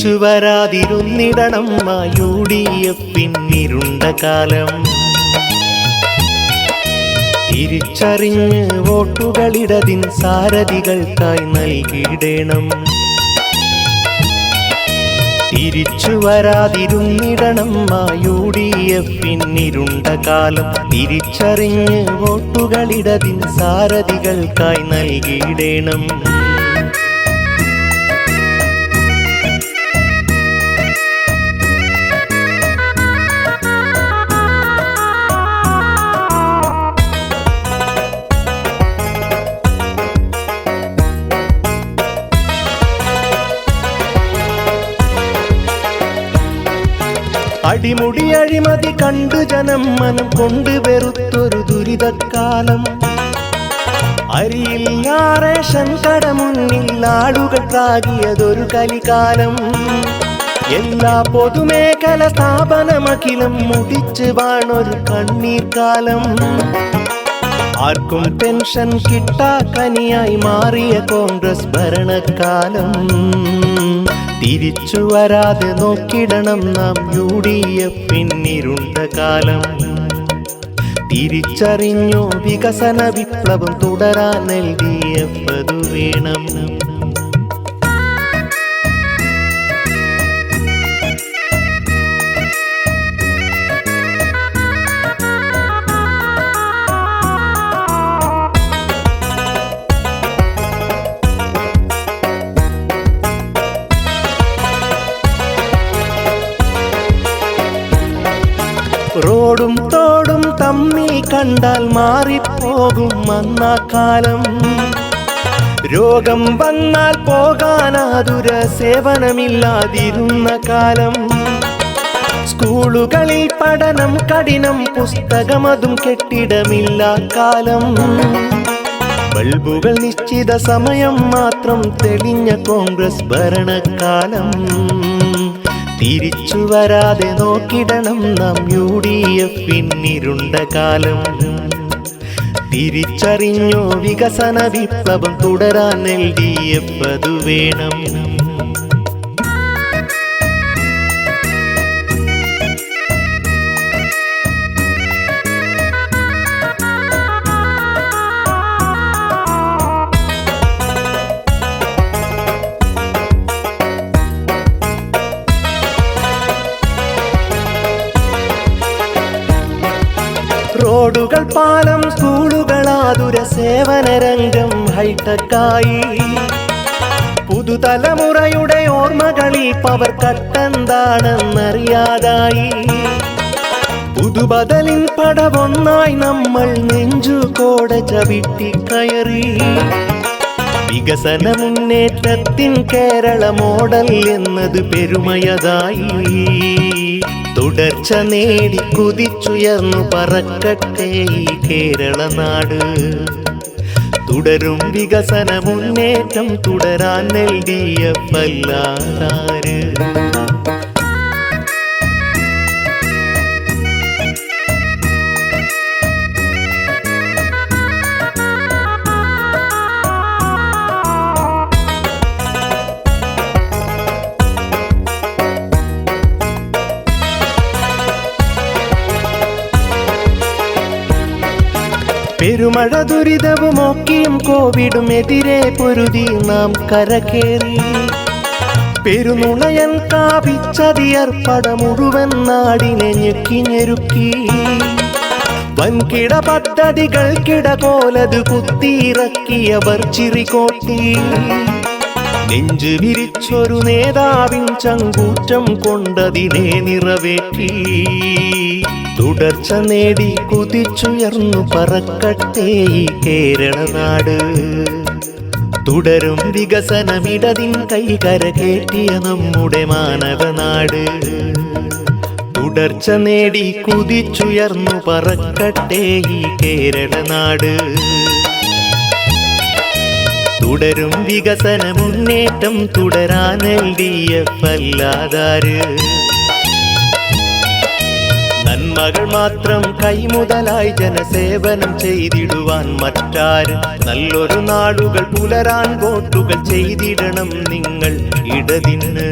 തിരിച്ചു വരാതിരുന്നിടണം UDF ഇരുണ്ട കാലം. തിരിച്ചറിഞ്ഞ് വോട്ടുകളിടതിൻ സാരഥികൾക്കായി നൽകിയിടണം. തിരിച്ചു വരാതിരുന്നിടണം UDF ഇരുണ്ട കാലം. തിരിച്ചറിഞ്ഞ് വോട്ടുകളിടതിൻ സാരഥികൾക്കായി നൽകിയിടണം. അടിമുടി അഴിമതി കണ്ടു ജനം മനം കൊണ്ട് വെറുത്തൊരു ദുരിതക്കാലം. അരിയില്ല റേഷൻ കട മുന്നിൽ ആളുകൾ പ്രാകിയതൊരു കലികാലം. എല്ലാ പൊതുമേഖല സ്ഥാപനമഖിലം മുടിച്ച് വാണൊരു കണ്ണീർ കാലം. ആർക്കും പെൻഷൻ കിട്ടാക്കനിയായി മാറിയ കോൺഗ്രസ് ഭരണകാലം. തിരിച്ചു വരാതെ നോക്കിടണം നാം UDF ഇരുണ്ട കാലം. തിരിച്ചറിഞ്ഞോ വികസന വിപ്ലവം തുടരാൻ LDF അതു വേണം. റോഡും തോടും തമ്മി കണ്ടാൽ മാറിപ്പോകും അന്നാ കാലം. രോഗം വന്നാൽ പോകാനാതുര സേവനമില്ലാതിരുന്ന കാലം. സ്കൂളുകളിൽ പഠനം കഠിനം, പുസ്തകമതും കെട്ടിടമില്ല കാലം. ബൾബുകൾ നിശ്ചിത സമയം മാത്രം തെളിഞ്ഞ കോൺഗ്രസ് ഭരണകാലം. തിരിച്ചു വരാതെ നോക്കിടണം നാം UDF ഇരുണ്ട കാലം. തിരിച്ചറിഞ്ഞോ വികസന വിപ്ലവം തുടരാൻ LDF അതു വേണം. റോഡുകൾ പാലം സ്കൂളുകളാതുര സേവന രംഗം ഹൈടെക്കായി. പുതുതലമുറയുടെ ഓർമ്മകളിൽ പവർ കട്ടെന്താണെന്നറിയാതായി. പുതുബദലിൻ പടവൊന്നായി നമ്മൾ നെഞ്ചുകോട ചവിട്ടിക്കയറി. വികസന മുന്നേറ്റത്തിൻ കേരള മോഡൽ എന്നത് പെരുമയതായി. തുടർച്ച നേടി കുതിച്ചുയർന്നു പറക്കട്ടെ ഈ കേരള നാട്. തുടരും വികസന മുന്നേറ്റം തുടരാൻ LDF അല്ലാതാര്. പെരുമഴ ദുരിതവുമൊക്കെയും കോവിഡും എതിരെ പൊരുതി നാം കരകേറി. പെരുനുണയൻ കാപിച്ചതിയർപ്പട മുഴുവൻ നാടിനെ ഞെക്കിഞ്ഞെരുക്കി. വൻകിട പദ്ധതികൾക്കിടകോലത് കുത്തിയിറക്കിയവർ ചിറികോട്ടി. നെഞ്ചു വിരിച്ചൊരു നേതാവിൻ ചങ്കൂറ്റം കൊണ്ടതിനെ നിറവേറ്റി. തുടർച്ച നേടി കുതിച്ചുയർന്നു പറക്കട്ടെ ഈ കേരള നാട്. തുടരും വികസനമിടതിൻ കൈകരകേറ്റിയ നമ്മുടെ മാനവനാട്. തുടർച്ച നേടി കുതിച്ചുയർന്നു പറക്കട്ടെ ഈ കേരള നാട്. തുടരും വികസന മുന്നേറ്റം തുടരാൻ LDF അല്ലാതാര്. നന്മകൾ മാത്രം കൈമുതലായി ജനസേവനം ചെയ്തിടുവാൻ മറ്റാര് നല്ലൊരു നാളുകൾ പുലരാൻ വോട്ടുകൾ ചെയ്തിടണം നിങ്ങൾ ഇടതിന്.